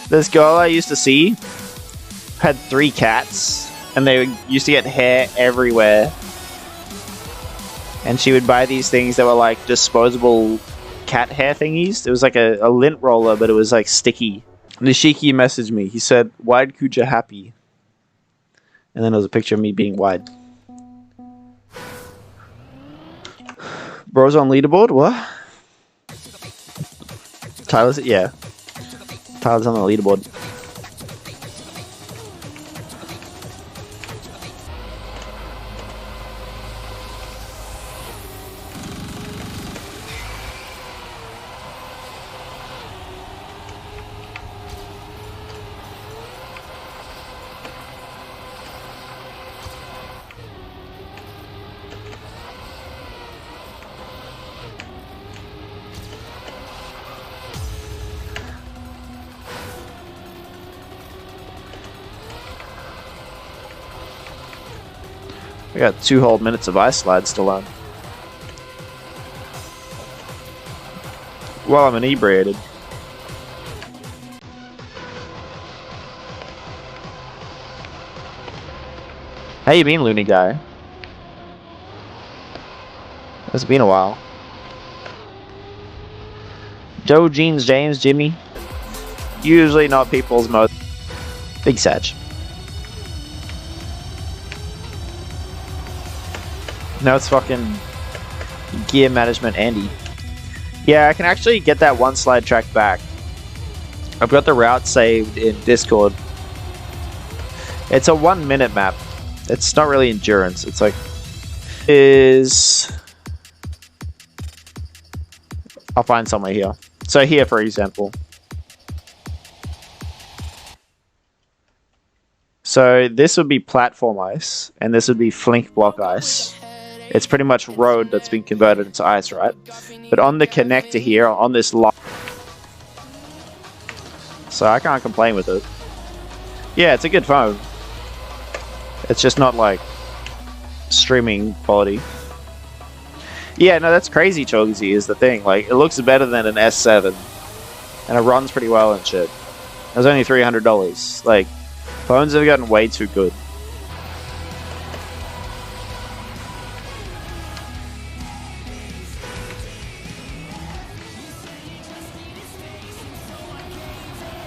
This girl I used to see had 3 cats, and they used to get hair everywhere. And she would buy these things that were like disposable cat hair thingies. It was like a lint roller, but it was like sticky. Nishiki messaged me. He said, "Wide Kuja happy." And then there was a picture of me being wide. Bro's on leaderboard? What? Tyler's, yeah. Tyler's on the leaderboard. We got 2 whole minutes of ice slide still on. While I'm inebriated. How you been, loony guy? It's been a while. Joe, Jeans, James, Jimmy. Usually not people's most big Sag. Now it's fucking gear management Andy. Yeah, I can actually get that 1 slide track back. I've got the route saved in Discord. It's a 1-minute map. It's not really endurance. It's like I'll find somewhere here. So here, for example. So this would be platform ice, and this would be flink block ice. It's pretty much road that's been converted into ice, right? But on the connector here, on this line... So I can't complain with it. Yeah, it's a good phone. It's just not like streaming quality. Yeah, no, that's crazy, Chogsy, is the thing. Like, it looks better than an S7. And it runs pretty well and shit. It was only $300. Like, phones have gotten way too good.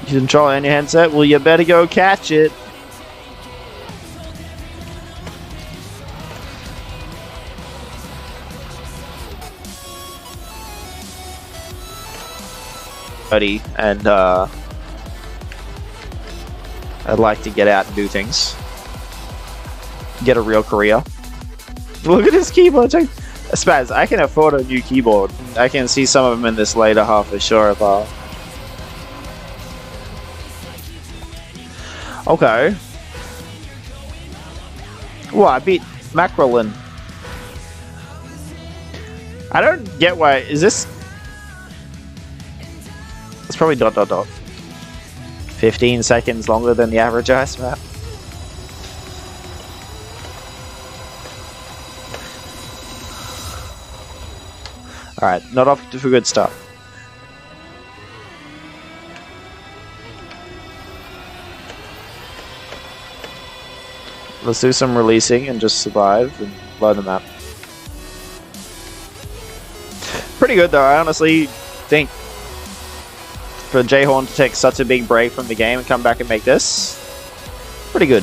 You control any handset? Well, you better go catch it. And I'd like to get out and do things. Get a real career. Look at this keyboard. Spaz, I can afford a new keyboard. I can see some of them in this later half for sure. But okay. Well, I beat Macrolin. I don't get why. Is this? It's probably ... 15 seconds longer than the average ice map. Alright, not off to a good start. Let's do some releasing and just survive and learn the map. Pretty good though, I honestly think for J-Horn to take such a big break from the game and come back and make this, pretty good.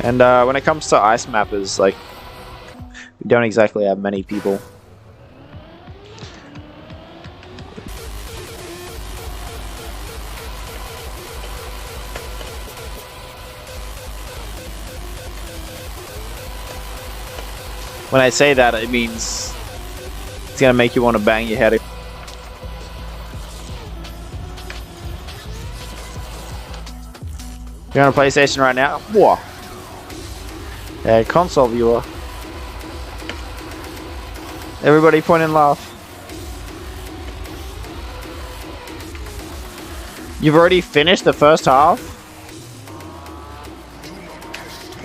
And when it comes to ice mappers, like, we don't exactly have many people. When I say that, it means it's gonna make you want to bang your head. You're on a PlayStation right now? Whoa. Yeah, console viewer. Everybody point and laugh. You've already finished the first half?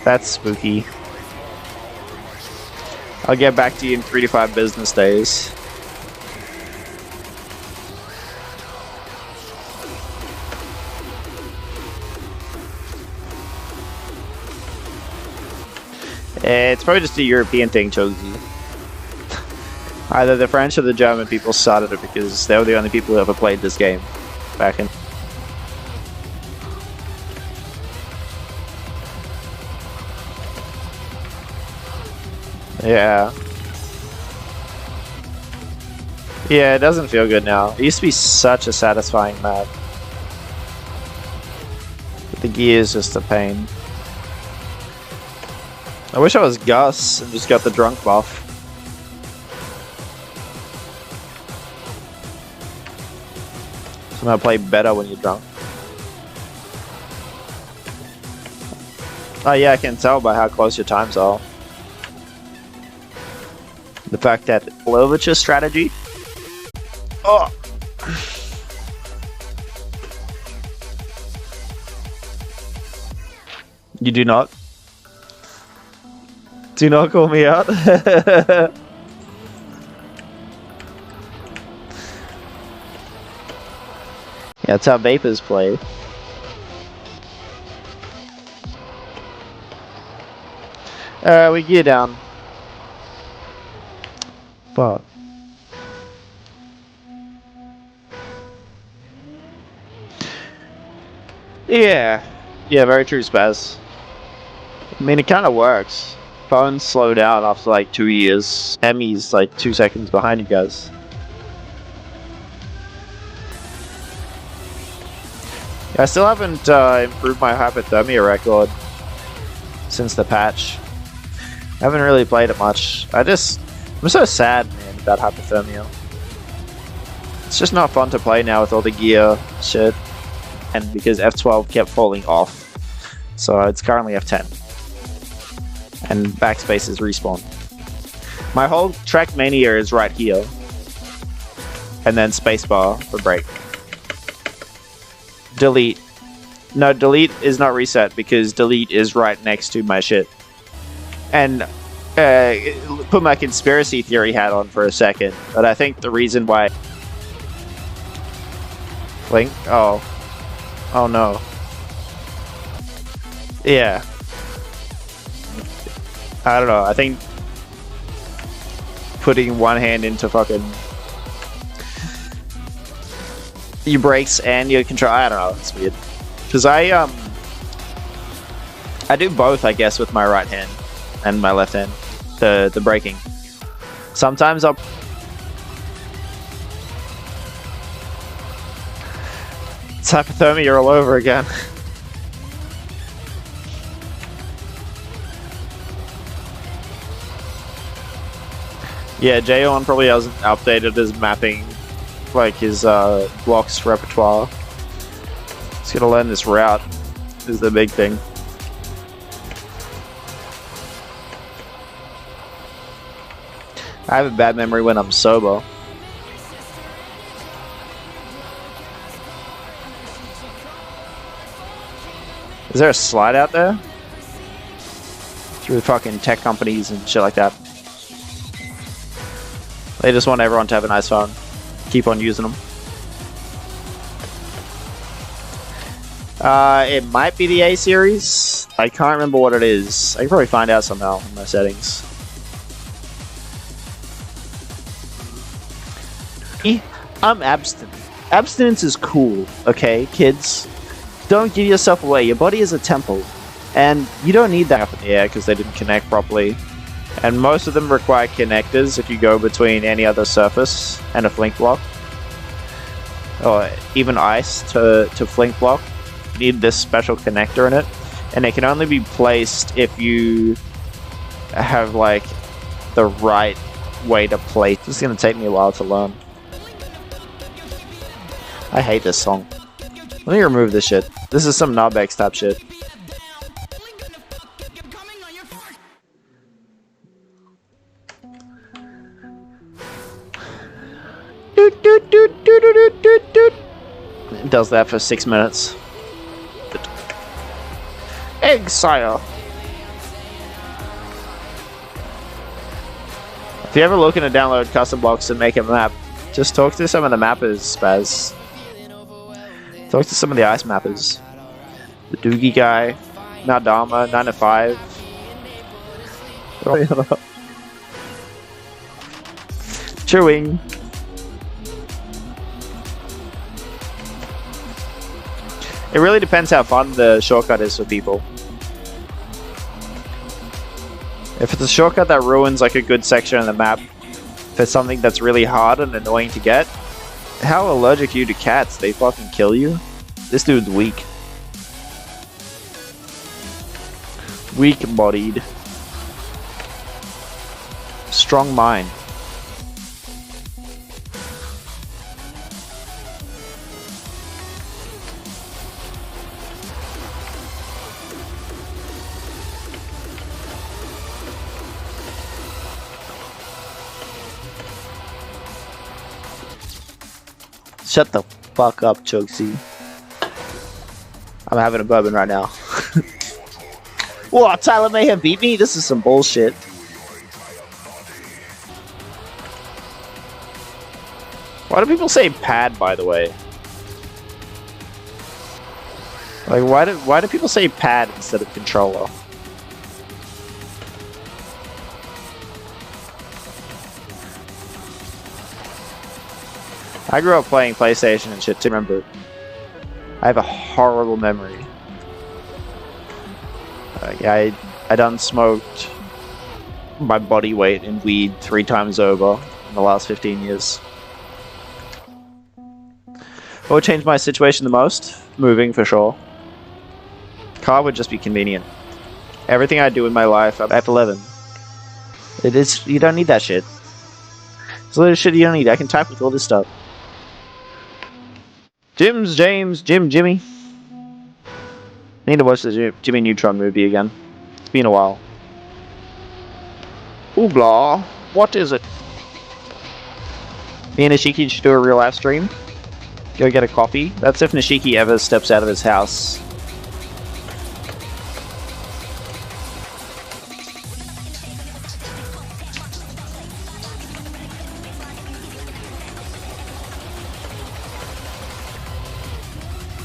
That's spooky. I'll get back to you in 3 to 5 business days. It's probably just a European thing, Chogsy. Either the French or the German people started it because they were the only people who ever played this game back in. Yeah. Yeah, it doesn't feel good now. It used to be such a satisfying map. But the gear is just a pain. I wish I was Gus and just got the drunk buff. Somehow play better when you're drunk. Oh yeah, I can tell by how close your times are. The fact that Lovich's strategy. Oh! You do not? Do not call me out. Yeah, that's how Vapors play. We gear down. Fuck. Yeah. Yeah, very true, Spaz. I mean, it kind of works. Phones slow down after like 2 years. Emmy's like 2 seconds behind you guys. I still haven't improved my hypothermia record since the patch. I haven't really played it much. I'm so sad, man, about hypothermia. It's just not fun to play now with all the gear shit. And because F12 kept falling off. So it's currently F10. And backspace is respawn. My whole track mania is right here. And then spacebar for break. Delete. No, delete is not reset because delete is right next to my shit. And put my conspiracy theory hat on for a second. But I think the reason why... Blink? Oh. Oh no. Yeah. I don't know, I think putting one hand into fucking your brakes and your control, I don't know, it's weird. Cause I do both, I guess, with my right hand and my left hand, the braking. Sometimes I'll... It's hypothermia all over again. Yeah, Jayon probably hasn't updated his mapping, like his blocks repertoire. He's gonna learn this route, is the big thing. I have a bad memory when I'm sober. Is there a slide out there? Through fucking tech companies and shit like that. They just want everyone to have a nice phone. Keep on using them. It might be the A series. I can't remember what it is. I can probably find out somehow in my settings. I'm abstinent. Abstinence is cool, okay, kids? Don't give yourself away. Your body is a temple. And you don't need that up in the air because they didn't connect properly. And most of them require connectors if you go between any other surface and a flink block. Or even ice to flink block. You need this special connector in it. And it can only be placed if you have like the right way to place. It's gonna take me a while to learn. I hate this song. Let me remove this shit. This is some Nobex type shit. It does that for 6 minutes. Egg sire. If you're ever looking to download custom blocks and make a map, just talk to some of the mappers, Spaz. Talk to some of the ice mappers. The Doogie guy, Nadama, 9 to 5. Chewing. It really depends how fun the shortcut is for people. If it's a shortcut that ruins like a good section of the map for something that's really hard and annoying to get, how allergic are you to cats? They fucking kill you? This dude's weak. Weak-bodied. Strong mind. Shut the fuck up, Chokesy. I'm having a bourbon right now. Whoa, Tyler may have beat me? This is some bullshit. Why do people say pad, by the way? Like, why do people say pad instead of controller? I grew up playing PlayStation and shit, to remember. I have a horrible memory. I done smoked my body weight in weed 3 times over in the last 15 years. What would change my situation the most? Moving, for sure. Car would just be convenient. Everything I do in my life, I'm F11. It is, you don't need that shit. There's a lot of shit you don't need. I can type with all this stuff. Jimmy. Need to watch the Jimmy Neutron movie again. It's been a while. Ooblah, what is it? Me and Nishiki should do a real live stream. Go get a coffee. That's if Nishiki ever steps out of his house.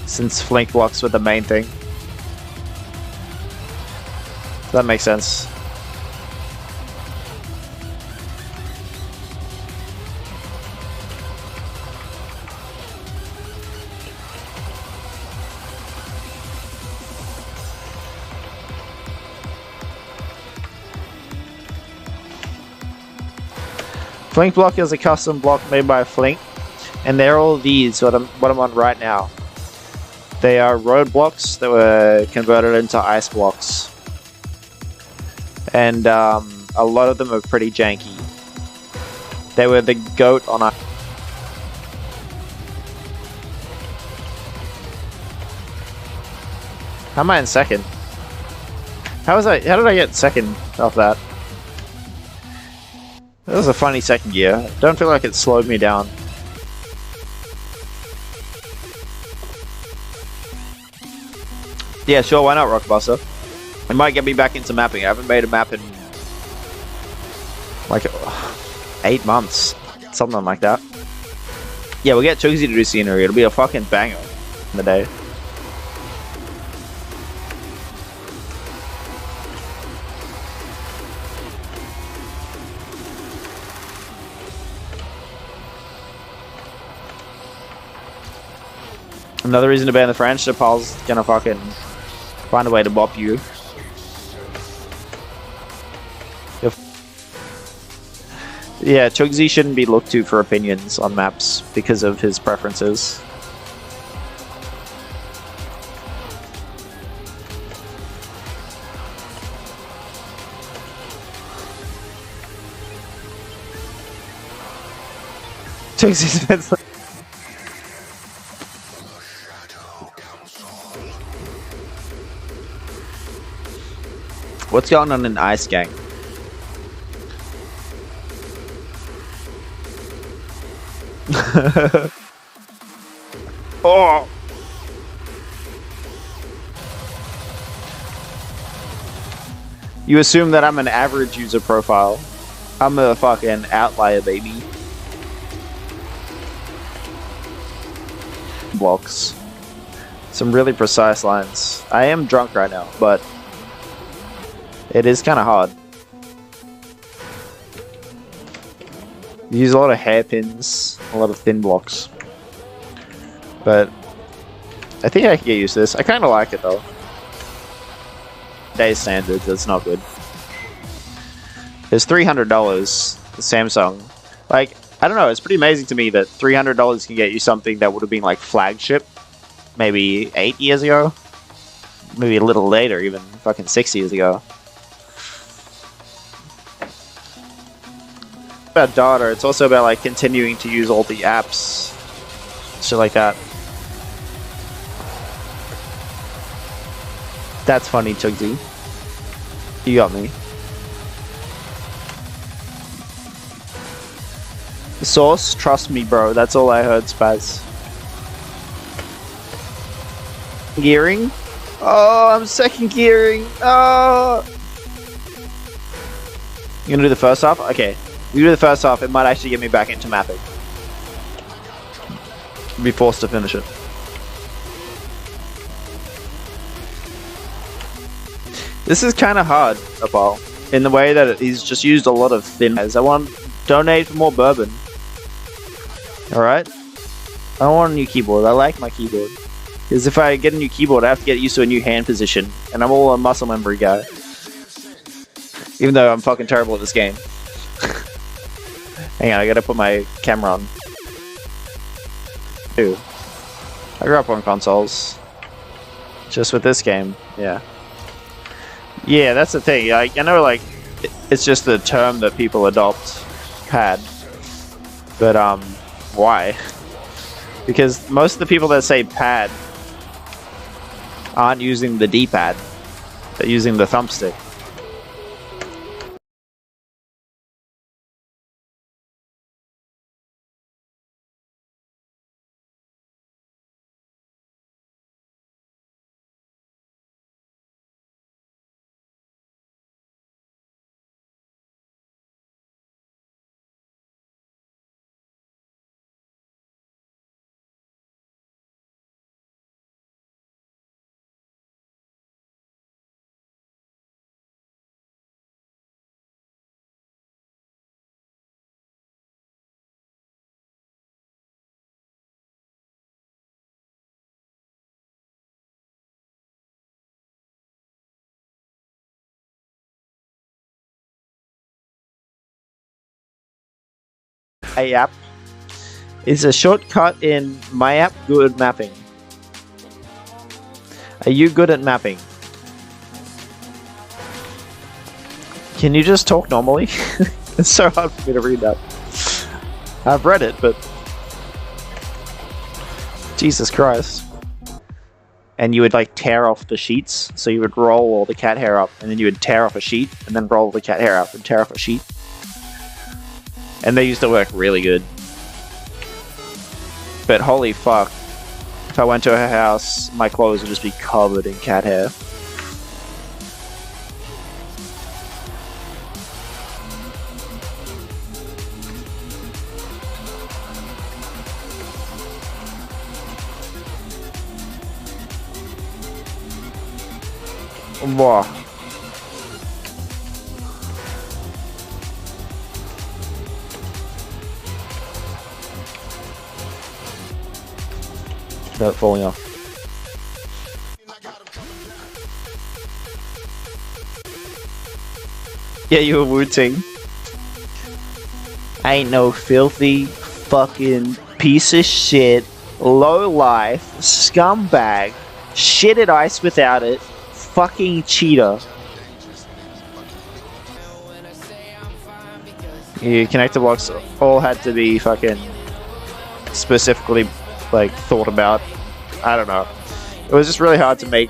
Since flank blocks were the main thing. That makes sense. Flank block is a custom block made by Flink, and they're all these, what I'm on right now. They are road blocks that were converted into ice blocks. And a lot of them are pretty janky. They were the goat on a... How am I in second? How did I get second off that? That was a funny second gear. Don't feel like it slowed me down. Yeah, sure, why not, Rockbuster? It might get me back into mapping. I haven't made a map in like 8 months. Something like that. Yeah, we'll get Chugsy to do scenery. It'll be a fucking banger in the day. Another reason to ban the French, so Paul's gonna fucking find a way to bop you. Yeah, Chugsy shouldn't be looked to for opinions on maps because of his preferences. Chugsy's been like... What's going on in Ice Gang? Oh! You assume that I'm an average user profile. I'm a fucking outlier, baby. Blocks. Some really precise lines. I am drunk right now, but it is kind of hard. You use a lot of hairpins, a lot of thin blocks. But I think I can get used to this. I kind of like it though. Today's standards, that's not good. It's $300, the Samsung. Like, I don't know, it's pretty amazing to me that $300 can get you something that would have been like flagship maybe 8 years ago. Maybe a little later, even fucking 6 years ago. About data, it's also about like continuing to use all the apps. Shit like that. That's funny, Chugsy. You got me. The source? Trust me, bro. That's all I heard, Spaz. Gearing? Oh, I'm second gearing. Oh. You gonna do the first half? Okay. You do the first half, it might actually get me back into mapping. Be forced to finish it. This is kind of hard, Apollo, in the way that he's just used a lot of thin as I want to donate for more bourbon. Alright? I don't want a new keyboard. I like my keyboard. Because if I get a new keyboard, I have to get used to a new hand position. And I'm all a muscle memory guy. Even though I'm fucking terrible at this game. Hang on, I gotta put my camera on. Dude. I grew up on consoles. Just with this game, yeah. Yeah, that's the thing. I know, like, it's just the term that people adopt, pad. But, why? Because most of the people that say pad aren't using the D-pad. They're using the thumbstick. My app is a shortcut in my app good at mapping. Are you good at mapping? Can you just talk normally? It's so hard for me to read that. I've read it, but Jesus Christ. And you would like tear off the sheets, so you would roll all the cat hair up, and then you would tear off a sheet, and then roll the cat hair up, and tear off a sheet. And they used to work really good. But holy fuck. If I went to her house, my clothes would just be covered in cat hair. Wow. Without falling off. Yeah, you were Wu-Ting. I ain't no filthy fucking piece of shit, low life, scumbag, shit at ice without it, fucking cheater. Your connector blocks all had to be fucking specifically like thought about. I don't know. It was just really hard to make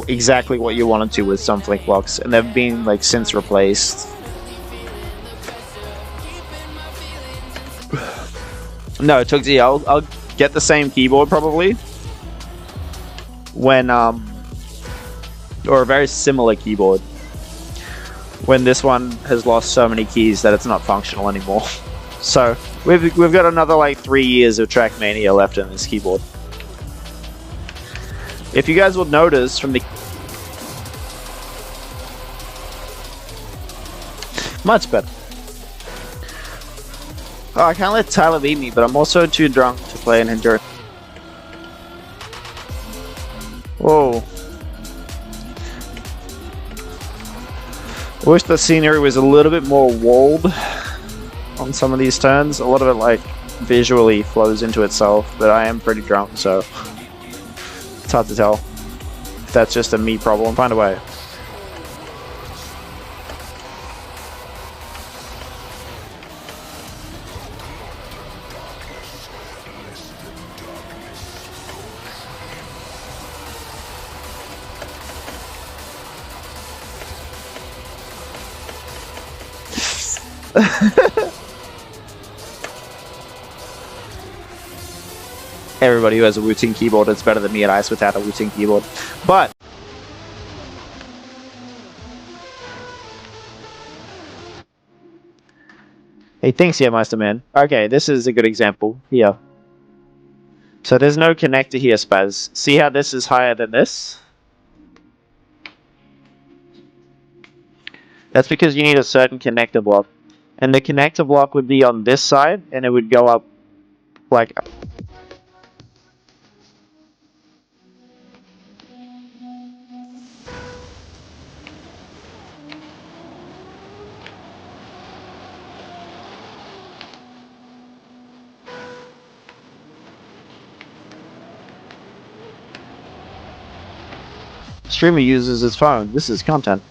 exactly what you wanted to with some flink blocks, and they've been like since replaced. No, Tugsy, I'll get the same keyboard probably when or a very similar keyboard when this one has lost so many keys that it's not functional anymore. So we've got another like 3 years of Trackmania left in this keyboard. If you guys will notice from the much better. Oh, I can't let Tyler beat me, but I'm also too drunk to play an endurance. Whoa. I wish the scenery was a little bit more walled on some of these turns. A lot of it, like, visually flows into itself, but I am pretty drunk, so it's hard to tell if that's just a me problem. Find a way. Everybody who has a Wu-Ting keyboard is better than me at ice without a Wu-Ting keyboard. But hey, thanks, yeah, Meister Man. Okay, this is a good example here. So there's no connector here, Spaz. See how this is higher than this? That's because you need a certain connector block. And the connector block would be on this side, and it would go up like... Streamer uses his phone. This is content.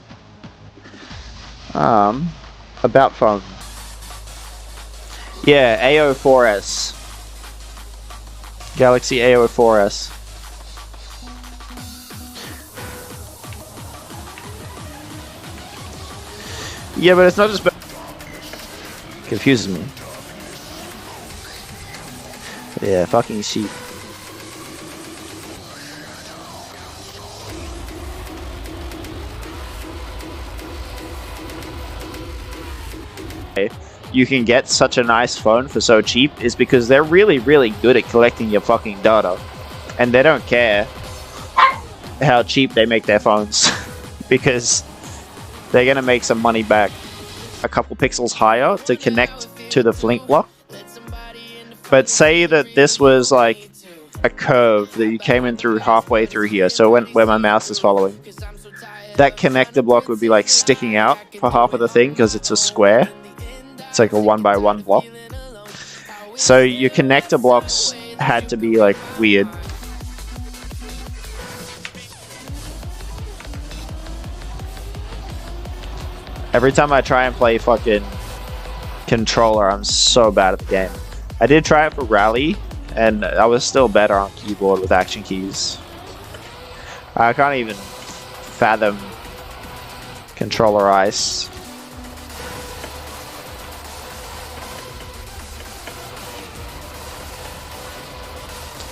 About phone. Yeah, A04s. Galaxy A04s. Yeah, but it's not just... Confuses me. Yeah, fucking sheep. You can get such a nice phone for so cheap is because they're really, really good at collecting your fucking data. And they don't care how cheap they make their phones. Because they're gonna make some money back a couple pixels higher to connect to the Flink block. But say that this was like a curve that you came in through halfway through here, so where my mouse is following. That connector block would be like sticking out for half of the thing because it's a square. It's like a 1x1 block. So your connector blocks had to be like weird. Every time I try and play fucking controller, I'm so bad at the game. I did try it for Rally, and I was still better on keyboard with action keys. I can't even fathom controller ice.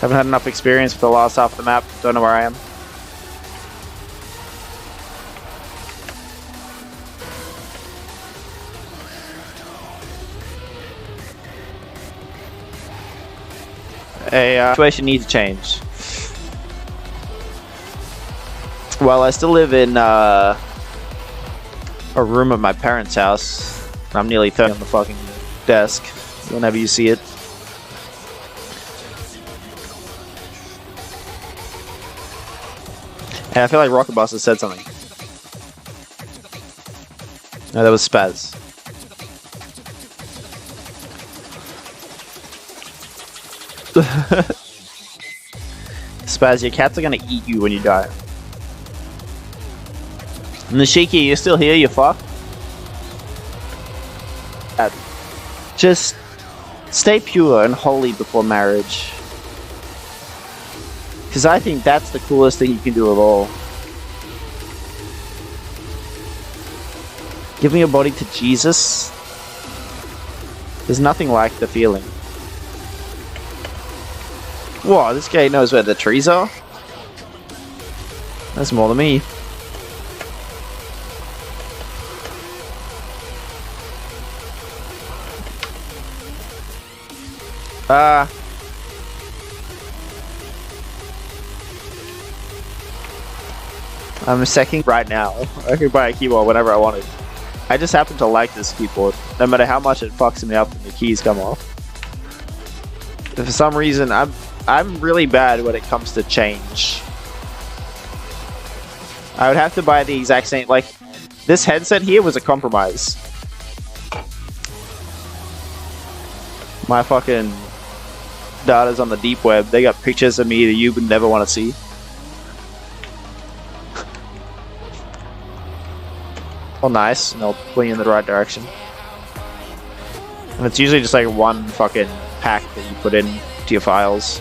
Haven't had enough experience with the last half of the map. Don't know where I am. A situation needs to change. Well, I still live in a room at my parents' house. I'm nearly 30 on the fucking desk whenever you see it. And I feel like Rocket Boss has said something. No, that was Spaz. Spaz, your cats are gonna eat you when you die. Nishiki, you're still here, you fuck? Just stay pure and holy before marriage. Because I think that's the coolest thing you can do of all. Giving your body to Jesus. There's nothing like the feeling. Whoa, this guy knows where the trees are? That's more than me. I'm second right now. I could buy a keyboard whenever I wanted. I just happen to like this keyboard, no matter how much it fucks me up when the keys come off. For some reason, I'm really bad when it comes to change. I would have to buy the exact same, like, this headset here was a compromise. My fucking data's on the deep web. They got pictures of me that you would never want to see. Well, nice, and they'll point you in the right direction. And it's usually just like one fucking pack that you put in to your files.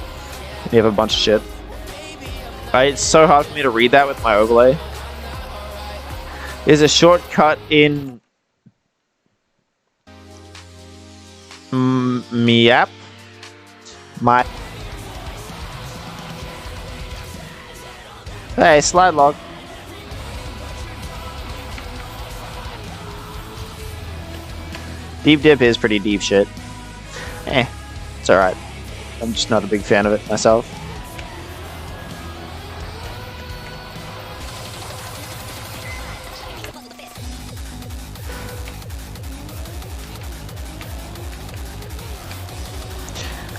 And you have a bunch of shit. It's so hard for me to read that with my overlay. There's a shortcut in Miap. Hey, slide log. Deep dip is pretty deep shit. It's alright. I'm just not a big fan of it myself.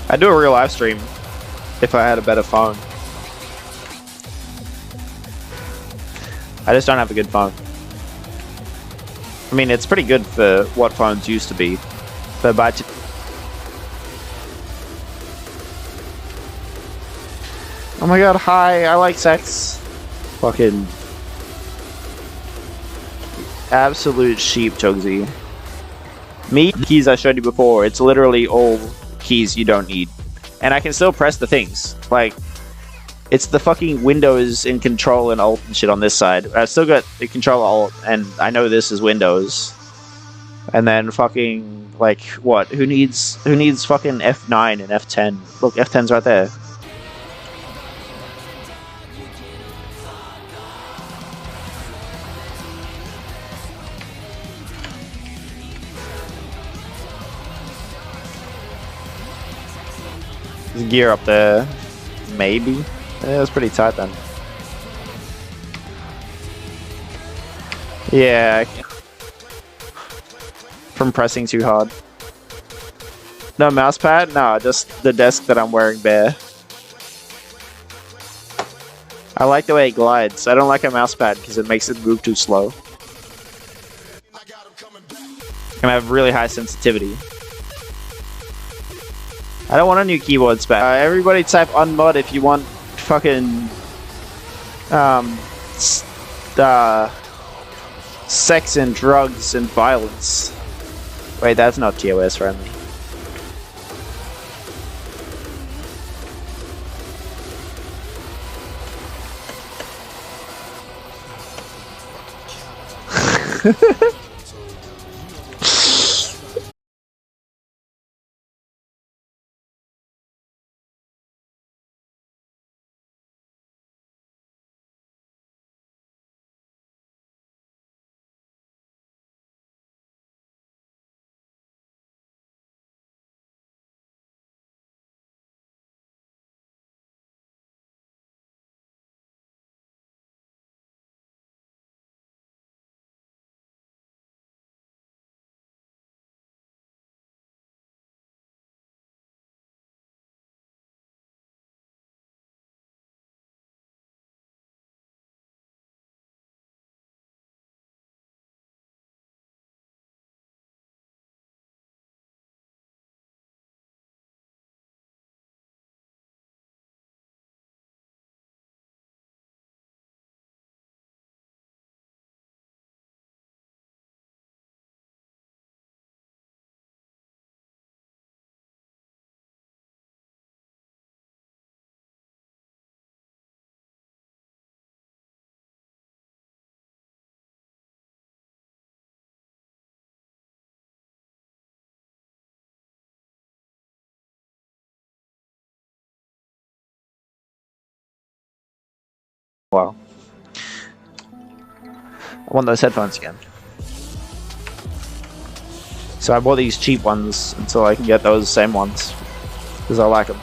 I'd do a real live stream if I had a better phone. I just don't have a good phone. I mean, it's pretty good for what phones used to be. But by oh my god, hi, I like sex. Fucking absolute sheep, Chugsy. Me, keys I showed you before, it's literally all keys you don't need. And I can still press the things. Like, it's the fucking Windows and Control and Alt and shit on this side. I've still got the Control Alt, and I know this is Windows. And then fucking, like, what? Who needs fucking F9 and F10? Look, F10's right there. There's gear up there. Maybe. Yeah, it was pretty tight then. Yeah. From pressing too hard. No mouse pad? No, just the desk that I'm wearing bare. I like the way it glides. I don't like a mouse pad because it makes it move too slow. And I have really high sensitivity. I don't want a new keyboard spec. Everybody type unmod if you want fucking sex and drugs and violence. Wait, that's not TOS friendly. Wow. I want those headphones again. So I bought these cheap ones until I can get those same ones because I like them.